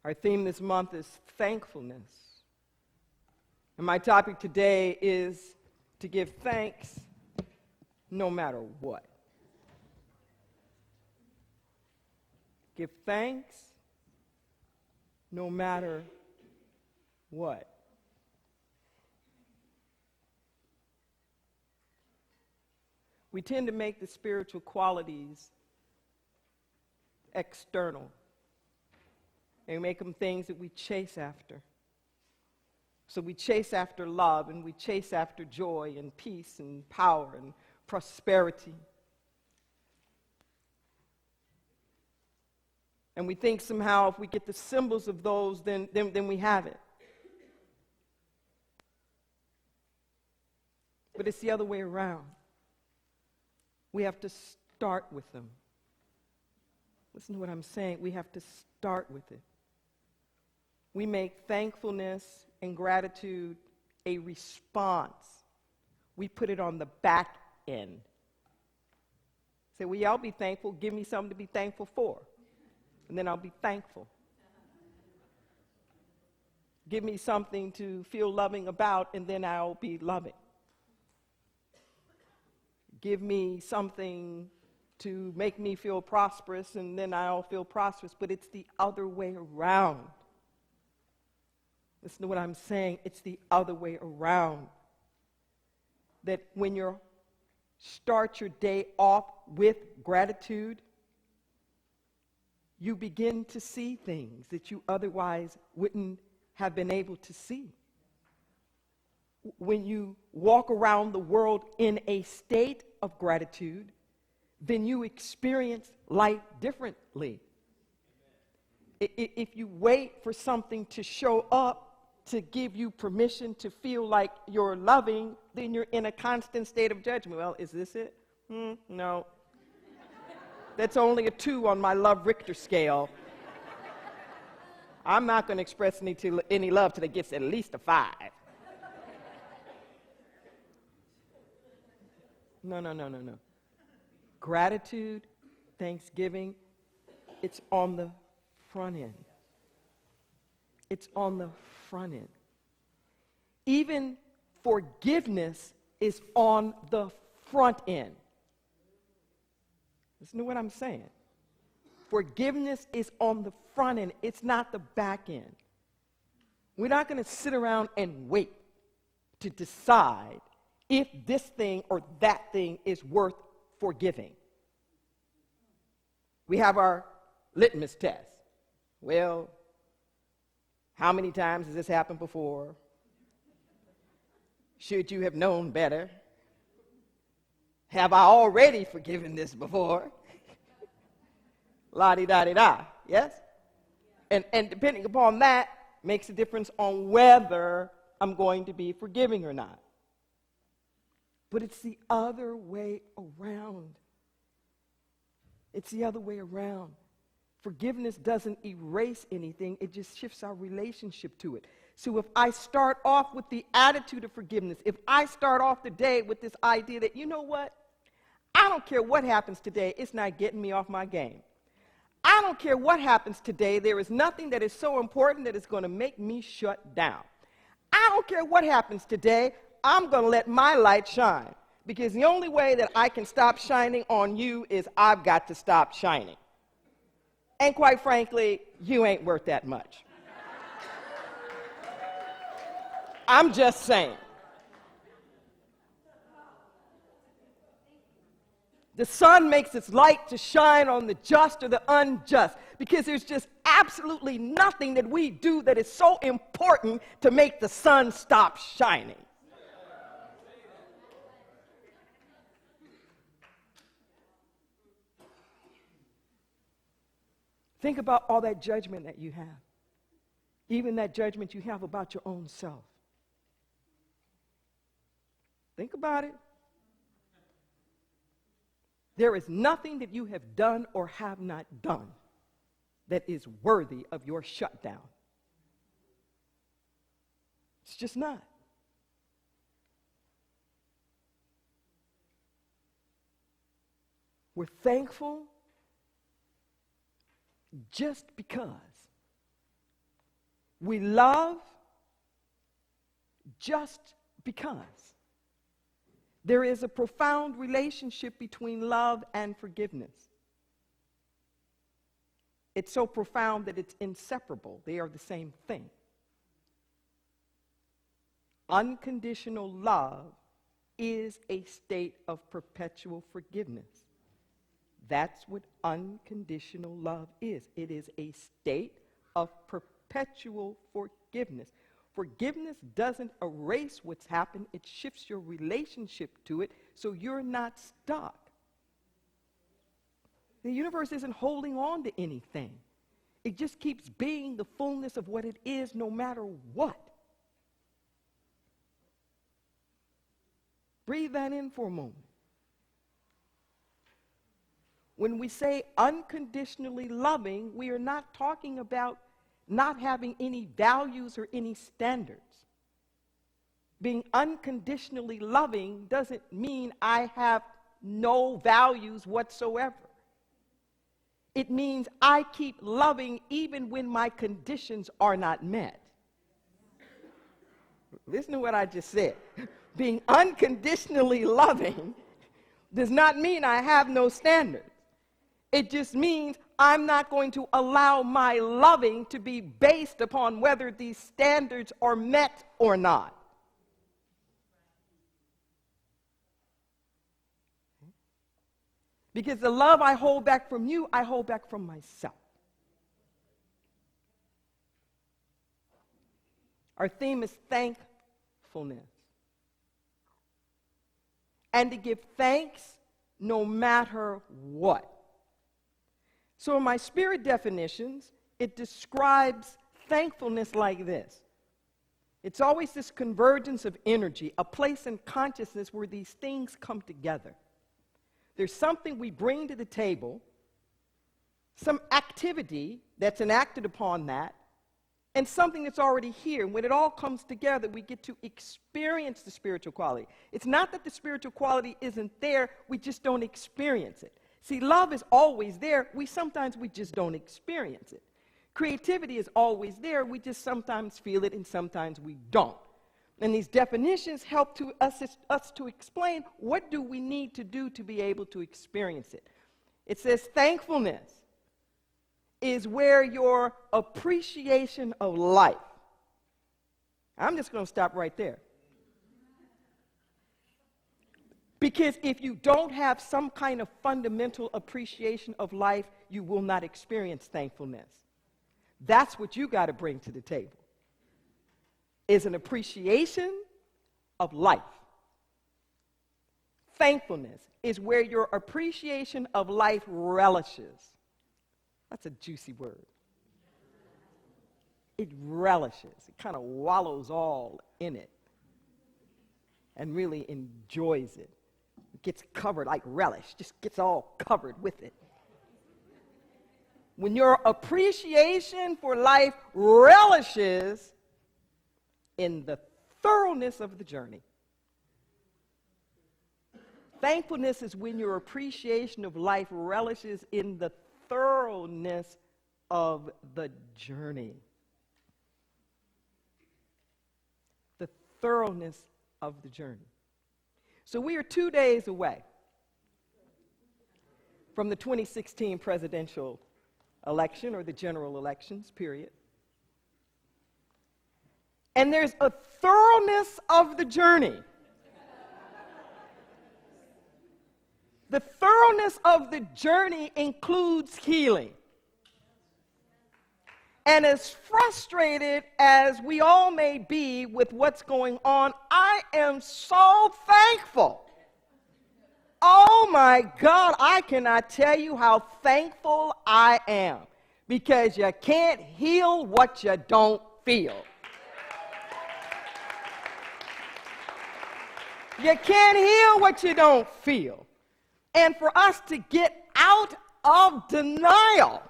Our theme this month is thankfulness. And my topic today is to give thanks no matter what. Give thanks no matter what. We tend to make the spiritual qualities external. And we make them things that we chase after. So we chase after love, and we chase after joy and peace and power and prosperity. And we think somehow if we get the symbols of those, then we have it. But it's the other way around. We have to start with them. Listen to what I'm saying. We have to start with it. We make thankfulness and gratitude a response. We put it on the back end. Say, well, yeah, I'll be thankful. Give me something to be thankful for. And then I'll be thankful. Give me something to feel loving about, and then I'll be loving. Give me something to make me feel prosperous, and then I'll feel prosperous. But it's the other way around. Listen to what I'm saying. It's the other way around. That when you start your day off with gratitude, you begin to see things that you otherwise wouldn't have been able to see. When you walk around the world in a state of gratitude, then you experience life differently. If you wait for something to show up to give you permission to feel like you're loving, then you're in a constant state of judgment. Well, is this it? No. That's only a 2 on my love Richter scale. I'm not going to express any love till it gets at least a 5. No. Gratitude, thanksgiving, it's on the front end. It's on the front end. Even forgiveness is on the front end. Listen to what I'm saying. Forgiveness is on the front end. It's not the back end. We're not going to sit around and wait to decide if this thing or that thing is worth forgiving. We have our litmus test. Well, how many times has this happened before? Should you have known better? Have I already forgiven this before? La-di-da-di-da, yes? And depending upon that, makes a difference on whether I'm going to be forgiving or not. But it's the other way around. It's the other way around. Forgiveness doesn't erase anything. It just shifts our relationship to it. So if I start off with the attitude of forgiveness, if I start off the day with this idea that, you know what? I don't care what happens today. It's not getting me off my game. I don't care what happens today. There is nothing that is so important that is going to make me shut down. I don't care what happens today. I'm going to let my light shine. Because the only way that I can stop shining on you is I've got to stop shining. And quite frankly, you ain't worth that much. I'm just saying. The sun makes its light to shine on the just or the unjust, because there's just absolutely nothing that we do that is so important to make the sun stop shining. Think about all that judgment that you have. Even that judgment you have about your own self. Think about it. There is nothing that you have done or have not done that is worthy of your shutdown. It's just not. We're thankful just because We love just because. There is a profound relationship between love and forgiveness. It's so profound that it's inseparable. They are the same thing. Unconditional love is a state of perpetual forgiveness. That's what unconditional love is. It is a state of perpetual forgiveness. Forgiveness doesn't erase what's happened. It shifts your relationship to it so you're not stuck. The universe isn't holding on to anything. It just keeps being the fullness of what it is no matter what. Breathe that in for a moment. When we say unconditionally loving, we are not talking about not having any values or any standards. Being unconditionally loving doesn't mean I have no values whatsoever. It means I keep loving even when my conditions are not met. Listen to what I just said. Being unconditionally loving does not mean I have no standards. It just means I'm not going to allow my loving to be based upon whether these standards are met or not. Because the love I hold back from you, I hold back from myself. Our theme is thankfulness. And to give thanks no matter what. So in my spirit definitions, it describes thankfulness like this. It's always this convergence of energy, a place in consciousness where these things come together. There's something we bring to the table, some activity that's enacted upon that, and something that's already here. When it all comes together, we get to experience the spiritual quality. It's not that the spiritual quality isn't there, we just don't experience it. See, love is always there. Sometimes we just don't experience it. Creativity is always there. We just sometimes feel it and sometimes we don't. And these definitions help us to explain what do we need to do to be able to experience it. It says thankfulness is where your appreciation of life. I'm just going to stop right there. Because if you don't have some kind of fundamental appreciation of life, you will not experience thankfulness. That's what you got to bring to the table, is an appreciation of life. Thankfulness is where your appreciation of life relishes. That's a juicy word. It relishes. It kind of wallows all in it and really enjoys it. It gets covered like relish, just gets all covered with it. When your appreciation for life relishes in the thoroughness of the journey. Thankfulness is when your appreciation of life relishes in the thoroughness of the journey. The thoroughness of the journey. So we are 2 days away from the 2016 presidential election, or the general elections, period. And there's a thoroughness of the journey. The thoroughness of the journey includes healing. And as frustrated as we all may be with what's going on, I am so thankful. Oh my God, I cannot tell you how thankful I am. Because you can't heal what you don't feel. You can't heal what you don't feel. And for us to get out of denial,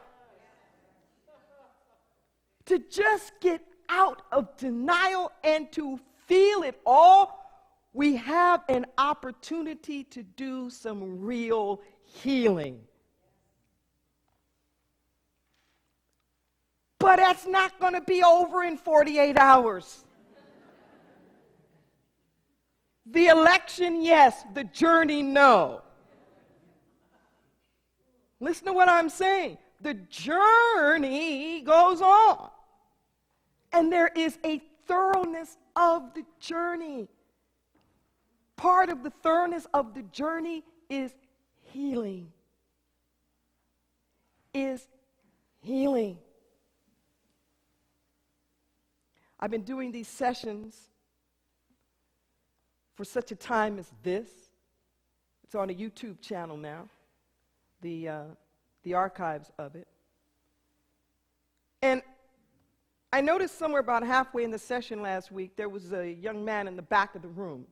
to just get out of denial and to feel it all, we have an opportunity to do some real healing. But that's not going to be over in 48 hours. The election, yes. The journey, no. Listen to what I'm saying. The journey goes on. And there is a thoroughness of the journey. Part of the thoroughness of the journey is healing. I've been doing these sessions for such a time as this. It's on a YouTube channel now, the archives of it. And I noticed somewhere about halfway in the session last week, there was a young man in the back of the room.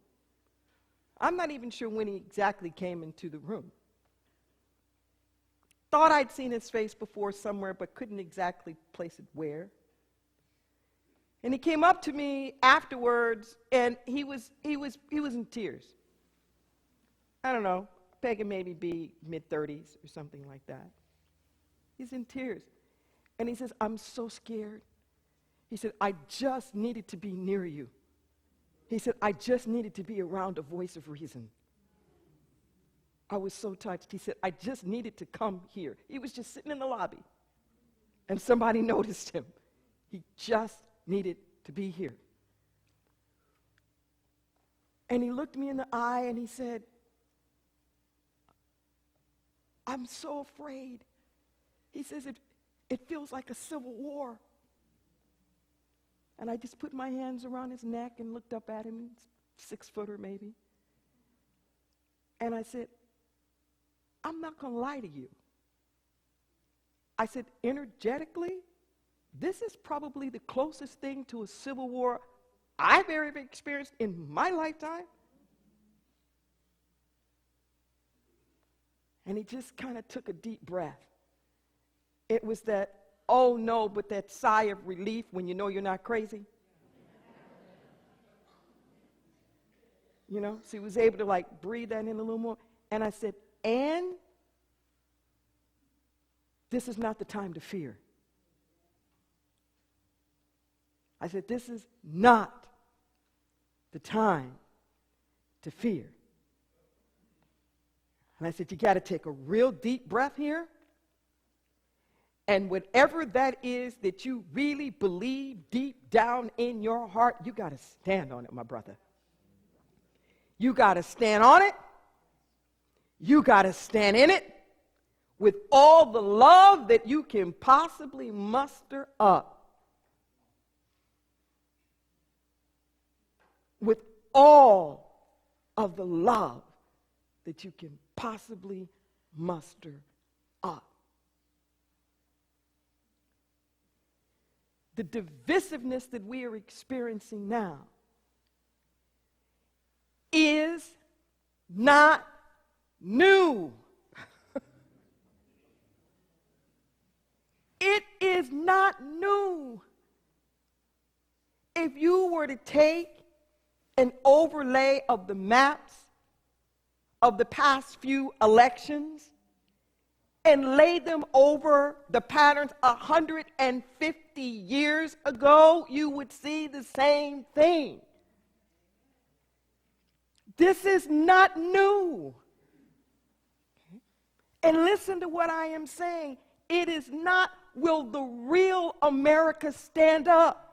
I'm not even sure when he exactly came into the room. Thought I'd seen his face before somewhere, but couldn't exactly place it where. And he came up to me afterwards, and he was in tears. I don't know, Peggy maybe be mid-30s or something like that. He's in tears. And he says, I'm so scared. He said, I just needed to be near you. He said, I just needed to be around a voice of reason. I was so touched. He said, I just needed to come here. He was just sitting in the lobby, and somebody noticed him. He just needed to be here. And he looked me in the eye, and he said, I'm so afraid. He says, it feels like a civil war. And I just put my hands around his neck and looked up at him, 6-footer maybe. And I said, I'm not going to lie to you. I said, energetically, this is probably the closest thing to a civil war I've ever experienced in my lifetime. And he just kind of took a deep breath. It was that, oh no, but that sigh of relief when you know you're not crazy. You know, so he was able to like breathe that in a little more. And I said, and this is not the time to fear. I said, this is not the time to fear. And I said, you got to take a real deep breath here. And whatever that is that you really believe deep down in your heart, you got to stand on it, my brother. You got to stand on it. You got to stand in it with all the love that you can possibly muster up. With all of the love that you can possibly muster up. The divisiveness that we are experiencing now is not new. It is not new. If you were to take an overlay of the maps of the past few elections and lay them over the patterns 150 years ago, you would see the same thing. This is not new. And listen to what I am saying. It is not, will the real America stand up?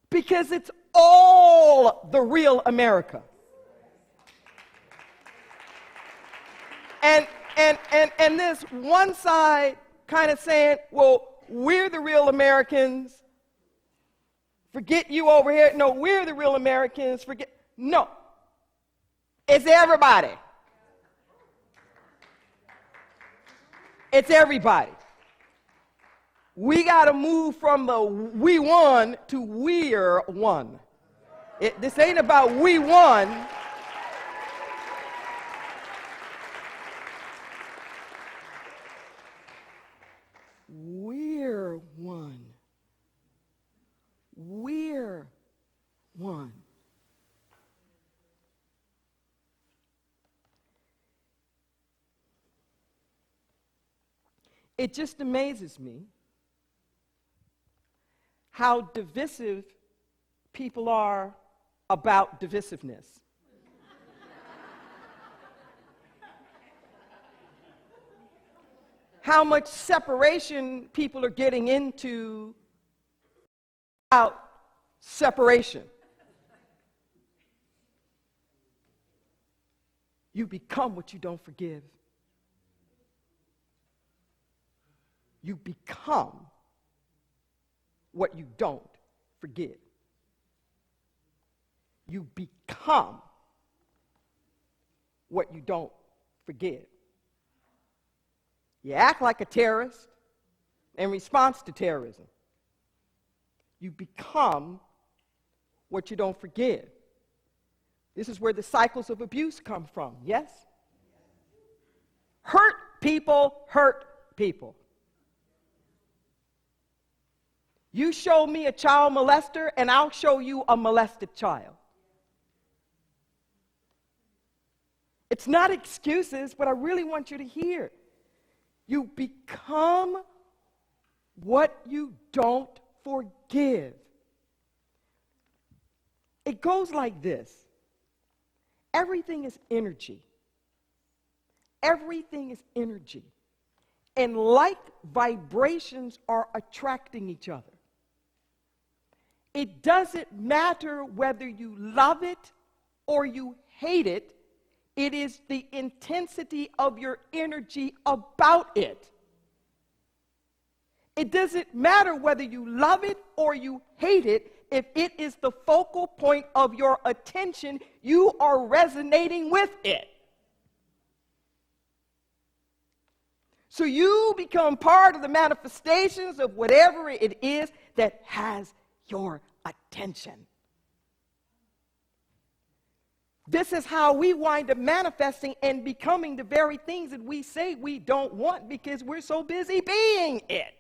Because it's all the real America. And this one side kind of saying, well, we're the real Americans. Forget you over here. No, we're the real Americans. Forget. No. It's everybody. It's everybody. We got to move from the we won to we're one. This ain't about we won. We're one. We're one. It just amazes me how divisive people are about divisiveness. How much separation people are getting into about separation. You become what you don't forgive. You become what you don't forgive. You become what you don't forgive. You act like a terrorist in response to terrorism. You become what you don't forgive. This is where the cycles of abuse come from, yes? Hurt people hurt people. You show me a child molester, and I'll show you a molested child. It's not excuses, but I really want you to hear. You become what you don't forgive. It goes like this. Everything is energy. Everything is energy. And like vibrations are attracting each other. It doesn't matter whether you love it or you hate it. It is the intensity of your energy about it. It doesn't matter whether you love it or you hate it. If it is the focal point of your attention, you are resonating with it. So you become part of the manifestations of whatever it is that has your attention. This is how we wind up manifesting and becoming the very things that we say we don't want because we're so busy being it.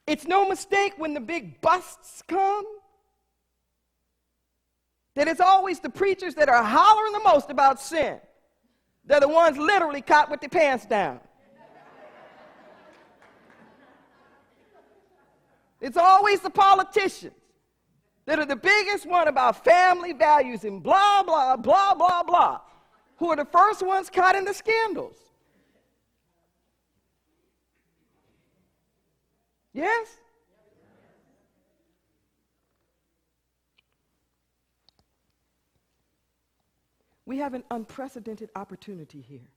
It's no mistake when the big busts come that it's always the preachers that are hollering the most about sin. They're the ones literally caught with their pants down. It's always the politicians that are the biggest one about family values and blah, blah, blah, blah, blah, who are the first ones caught in the scandals. Yes? We have an unprecedented opportunity here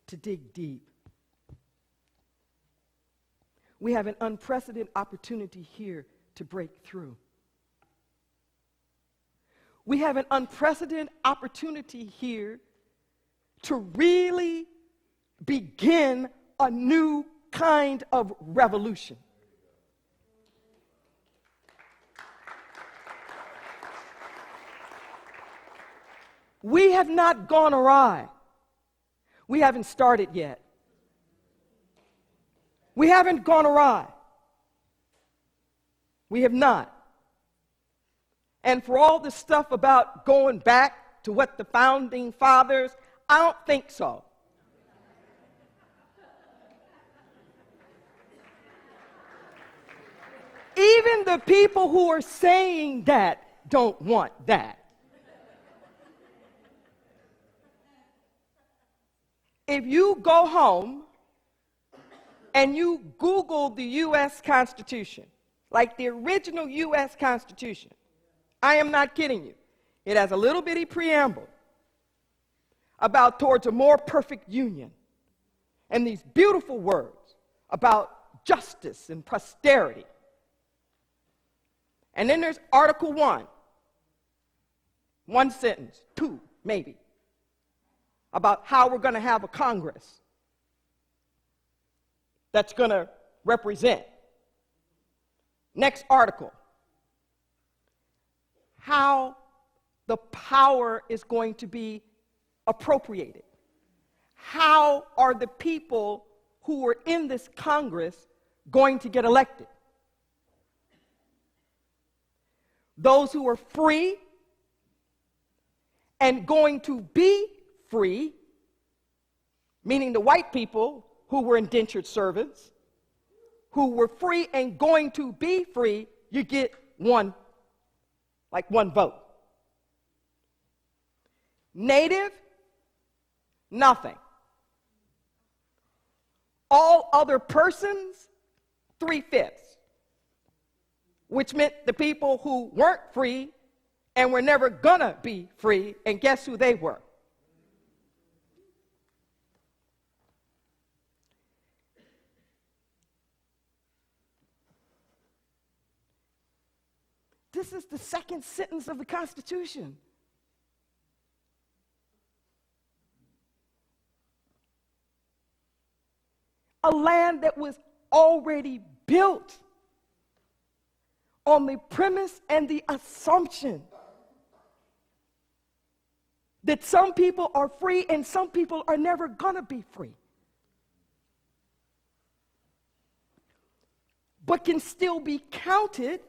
to dig deep. We have an unprecedented opportunity here to break through. We have an unprecedented opportunity here to really begin a new kind of revolution. We have not gone awry. We haven't started yet. We haven't gone awry. We have not. And for all this stuff about going back to what the founding fathers, I don't think so. Even the people who are saying that don't want that. If you go home and you Google the U.S. Constitution, like the original U.S. Constitution, I am not kidding you. It has a little bitty preamble about towards a more perfect union and these beautiful words about justice and prosperity. And then there's Article 1, one sentence, two maybe, about how we're going to have a Congress that's going to represent. Next article, how the power is going to be appropriated. How are the people who are in this Congress going to get elected? Those who are free and going to be free, meaning the white people who were indentured servants, who were free and going to be free, you get one vote. Native, nothing. All other persons, 3/5, which meant the people who weren't free and were never gonna be free, and guess who they were? This is the second sentence of the Constitution. A land that was already built on the premise and the assumption that some people are free and some people are never gonna be free, but can still be counted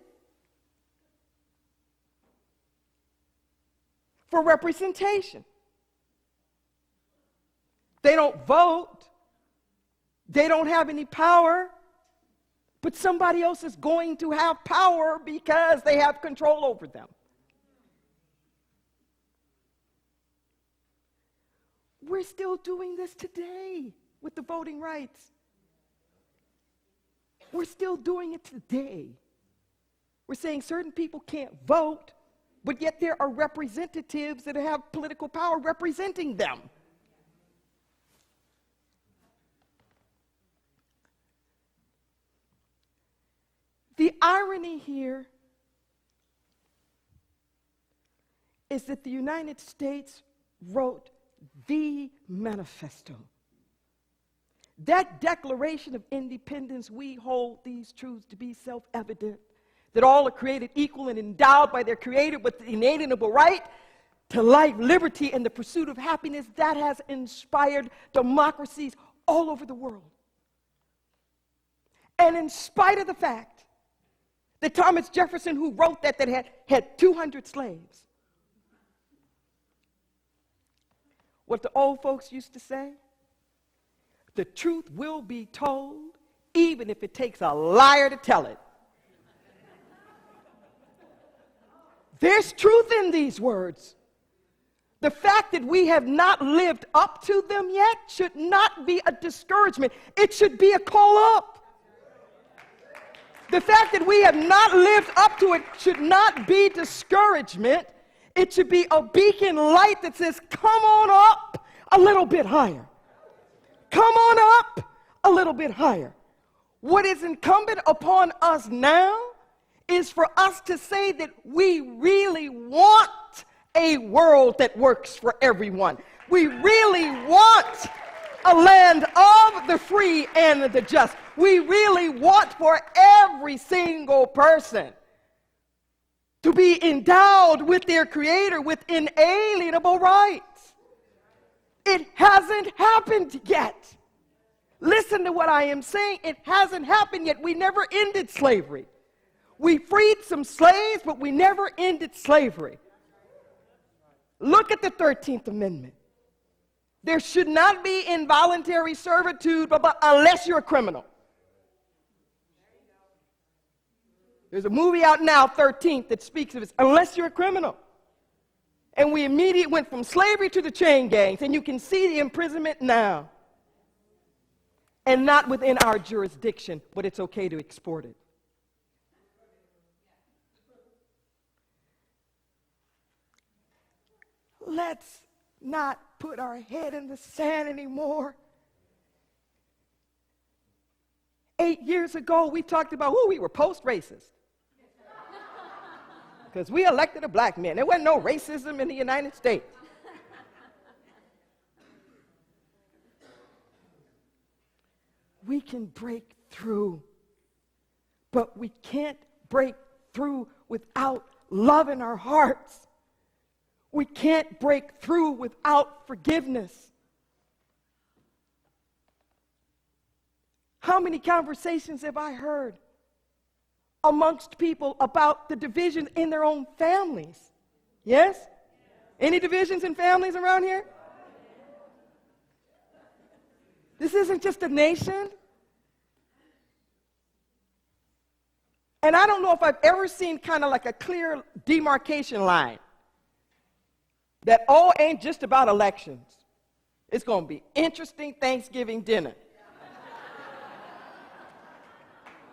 for representation. They don't vote, they don't have any power, but somebody else is going to have power because they have control over them. We're still doing this today with the voting rights. We're still doing it today. We're saying certain people can't vote, but yet there are representatives that have political power representing them. The irony here is that the United States wrote the manifesto. That Declaration of Independence, we hold these truths to be self-evident, that all are created equal and endowed by their Creator with the inalienable right to life, liberty, and the pursuit of happiness. That has inspired democracies all over the world. And in spite of the fact that Thomas Jefferson, who wrote that had 200 slaves, what the old folks used to say, the truth will be told, even if it takes a liar to tell it. There's truth in these words. The fact that we have not lived up to them yet should not be a discouragement. It should be a call up. The fact that we have not lived up to it should not be discouragement. It should be a beacon light that says, come on up a little bit higher. Come on up a little bit higher. What is incumbent upon us now is for us to say that we really want a world that works for everyone. We really want a land of the free and the just. We really want for every single person to be endowed with their Creator with inalienable rights. It hasn't happened yet. Listen to what I am saying. It hasn't happened yet. We never ended slavery. We freed some slaves, but we never ended slavery. Look at the 13th Amendment. There should not be involuntary servitude unless you're a criminal. There's a movie out now, 13th, that speaks of this, unless you're a criminal. And we immediately went from slavery to the chain gangs, and you can see the imprisonment now. And not within our jurisdiction, but it's okay to export it. Let's not put our head in the sand anymore. 8 years ago, we talked about, we were post-racist. Because we elected a black man. There wasn't no racism in the United States. We can break through, but we can't break through without love in our hearts. We can't break through without forgiveness. How many conversations have I heard amongst people about the division in their own families? Yes? Any divisions in families around here? This isn't just a nation. And I don't know if I've ever seen kind of like a clear demarcation line that all ain't just about elections. It's going to be interesting Thanksgiving dinner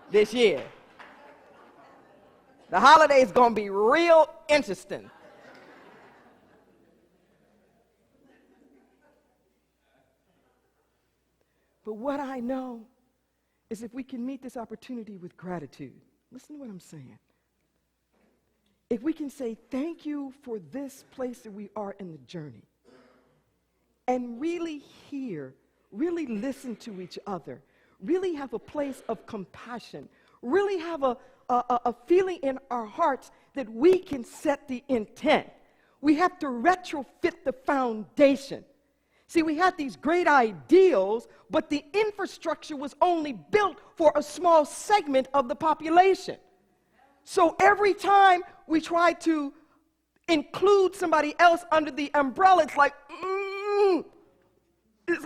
this year. The holiday is going to be real interesting. But what I know is if we can meet this opportunity with gratitude, listen to what I'm saying. If we can say thank you for this place that we are in the journey, and really hear, really listen to each other, really have a place of compassion, really have a feeling in our hearts that we can set the intent. We have to retrofit the foundation. See, we had these great ideals, but the infrastructure was only built for a small segment of the population. So every time we try to include somebody else under the umbrella, it's like, it's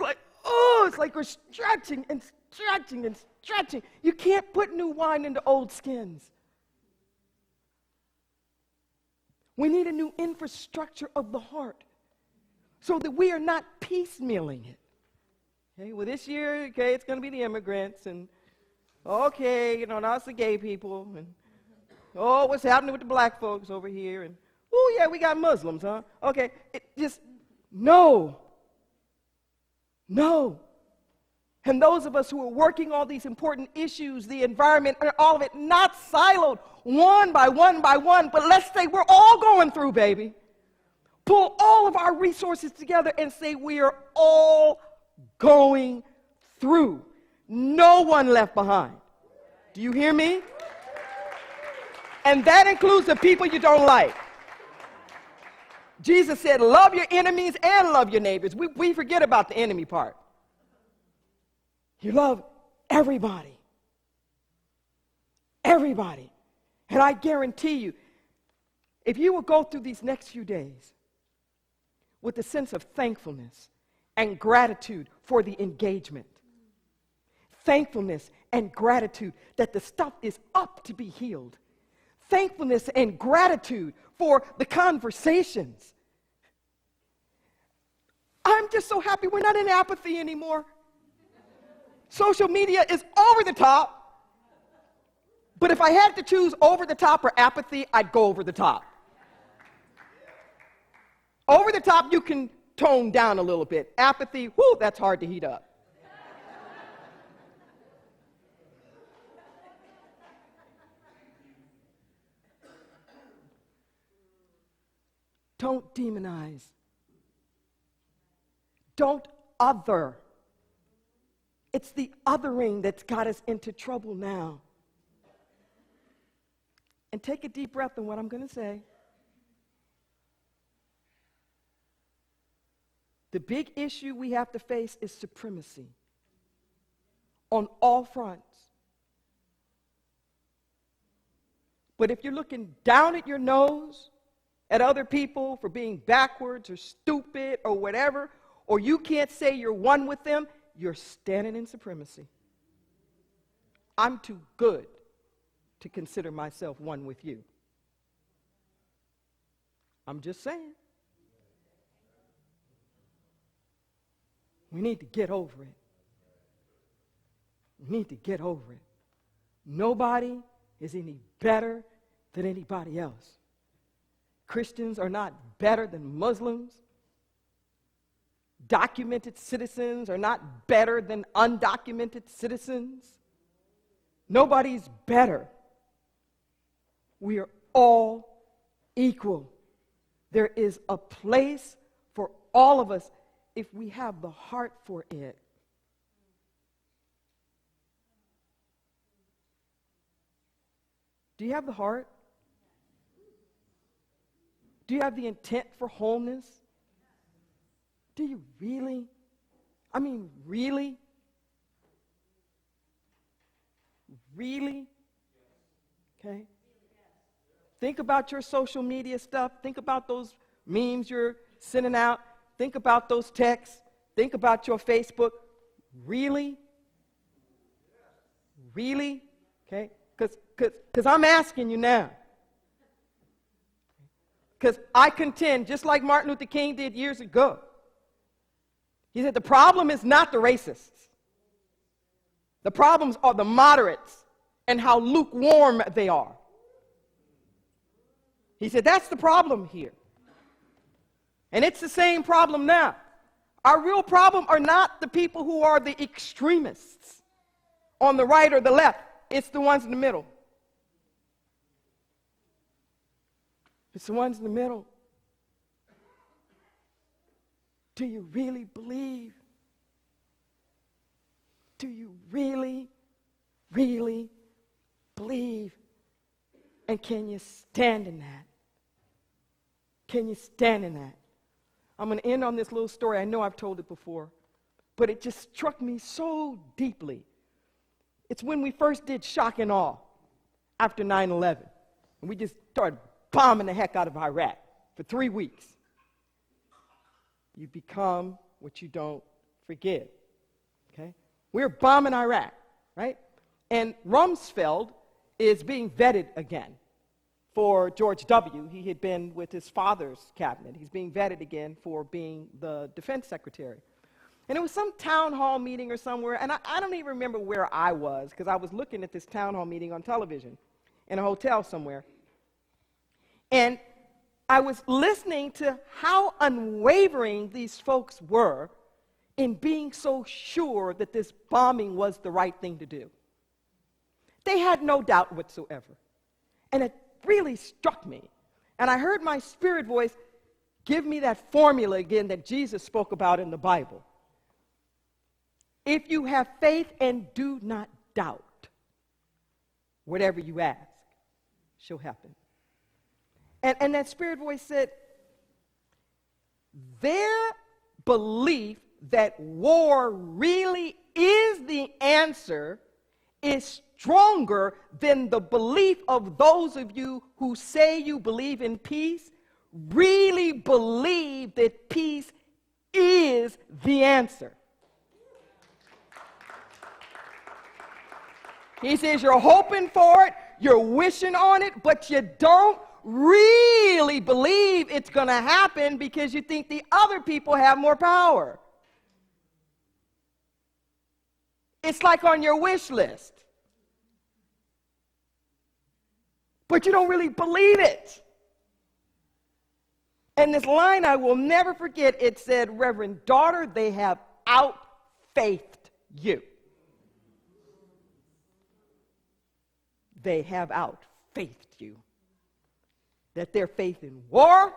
like we're stretching and stretching and stretching. You can't put new wine into old skins. We need a new infrastructure of the heart so that we are not piecemealing it. Okay, well, this year, okay, it's going to be the immigrants, and okay, now it's the gay people, and oh, what's happening with the black folks over here, and oh, yeah, we got Muslims, huh? Okay, no. And those of us who are working all these important issues, the environment, all of it, not siloed, one by one by one, but let's say we're all going through, baby. Pull all of our resources together and say we are all going through. No one left behind. Do you hear me? And that includes the people you don't like. Jesus said, love your enemies and love your neighbors. We forget about the enemy part. You love everybody. Everybody. And I guarantee you, if you will go through these next few days with a sense of thankfulness and gratitude for the engagement, thankfulness and gratitude that the stuff is up to be healed, thankfulness and gratitude for the conversations. I'm just so happy we're not in apathy anymore. Social media is over the top, but if I had to choose over the top or apathy, I'd go over the top. Over the top, you can tone down a little bit. Apathy, whoo, that's hard to heat up. Don't demonize. Don't other. It's the othering that's got us into trouble now. And take a deep breath on what I'm going to say. The big issue we have to face is supremacy on all fronts. But if you're looking down at your nose at other people for being backwards or stupid or whatever, or you can't say you're one with them, you're standing in supremacy. I'm too good to consider myself one with you. I'm just saying. We need to get over it. We need to get over it. Nobody is any better than anybody else. Christians are not better than Muslims. Documented citizens are not better than undocumented citizens. Nobody's better. We are all equal. There is a place for all of us if we have the heart for it. Do you have the heart? Do you have the intent for wholeness? Do you really? I mean, really? Really? Okay? Think about your social media stuff. Think about those memes you're sending out. Think about those texts. Think about your Facebook. Really? Really? Okay? Because I'm asking you now. Because I contend, just like Martin Luther King did years ago, he said the problem is not the racists. The problems are the moderates and how lukewarm they are. He said that's the problem here. And it's the same problem now. Our real problem are not the people who are the extremists on the right or the left. It's the ones in the middle. It's the ones in the middle. Do you really believe? Do you really, really believe? And can you stand in that? Can you stand in that? I'm going to end on this little story. I know I've told it before, but it just struck me so deeply. It's when we first did shock and awe after 9/11. And we just started bombing the heck out of Iraq for 3 weeks. You become what you don't forgive. Okay? We're bombing Iraq, right? And Rumsfeld is being vetted again for George W. He had been with his father's cabinet. He's being vetted again for being the defense secretary. And it was some town hall meeting or somewhere, and I don't even remember where I was, because I was looking at this town hall meeting on television in a hotel somewhere. And I was listening to how unwavering these folks were in being so sure that this bombing was the right thing to do. They had no doubt whatsoever. And it really struck me. And I heard my spirit voice give me that formula again that Jesus spoke about in the Bible. If you have faith and do not doubt, whatever you ask shall happen. And that spirit voice said, their belief that war really is the answer is stronger than the belief of those of you who say you believe in peace, really believe that peace is the answer. He says you're hoping for it, you're wishing on it, but you don't really believe it's going to happen because you think the other people have more power. It's like on your wish list. But you don't really believe it. And this line I will never forget, it said, Reverend daughter, they have out-faithed you. They have out-faithed you. That their faith in war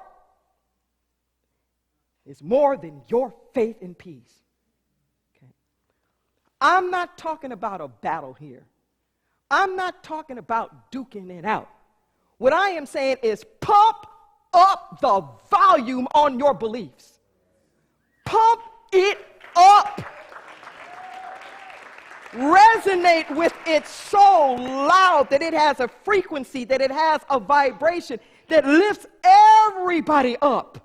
is more than your faith in peace. Okay. I'm not talking about a battle here. I'm not talking about duking it out. What I am saying is pump up the volume on your beliefs. Pump it up. Resonate with it so loud that it has a frequency, that it has a vibration that lifts everybody up.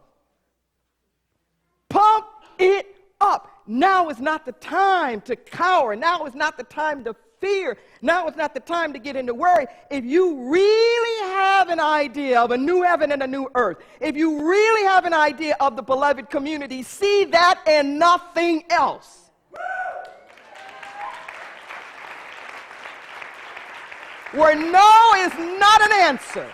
Pump it up. Now is not the time to cower. Now is not the time to fear. Now is not the time to get into worry. If you really have an idea of a new heaven and a new earth, if you really have an idea of the beloved community, see that and nothing else. Where no is not an answer.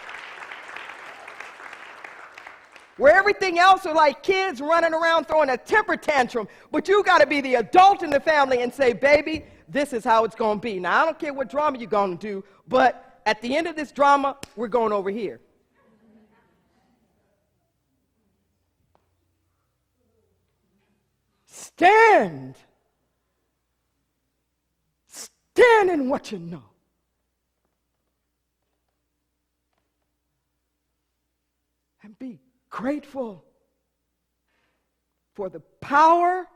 Where everything else are like kids running around throwing a temper tantrum, but you got to be the adult in the family and say, baby, this is how it's going to be. Now, I don't care what drama you're going to do, but at the end of this drama, we're going over here. Stand. Stand in what you know. And be grateful for the power,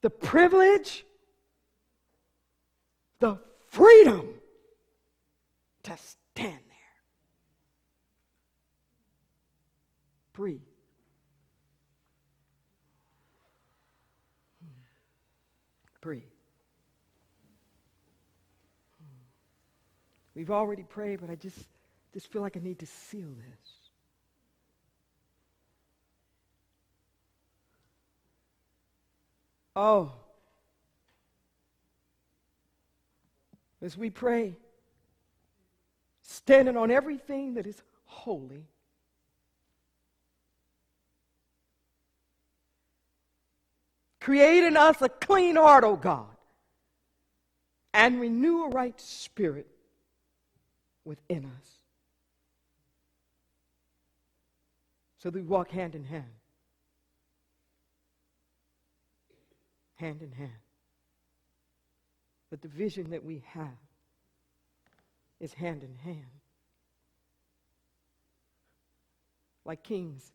the privilege, the freedom to stand there. Breathe. Breathe. We've already prayed, but I just feel like I need to seal this. Oh, as we pray, standing on everything that is holy, create in us a clean heart, O God, and renew a right spirit within us, so that we walk hand in hand. Hand in hand. That the vision that we have is hand in hand. Like King's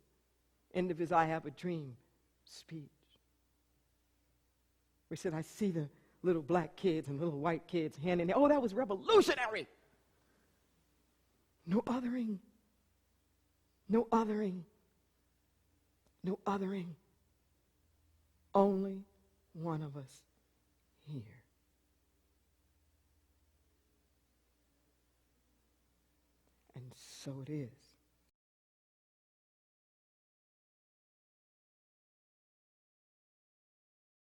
end of his I have a dream speech. We said, I see the little black kids and little white kids hand in hand. Oh, that was revolutionary. No othering. No othering. No othering. Only one of us here. And so it is.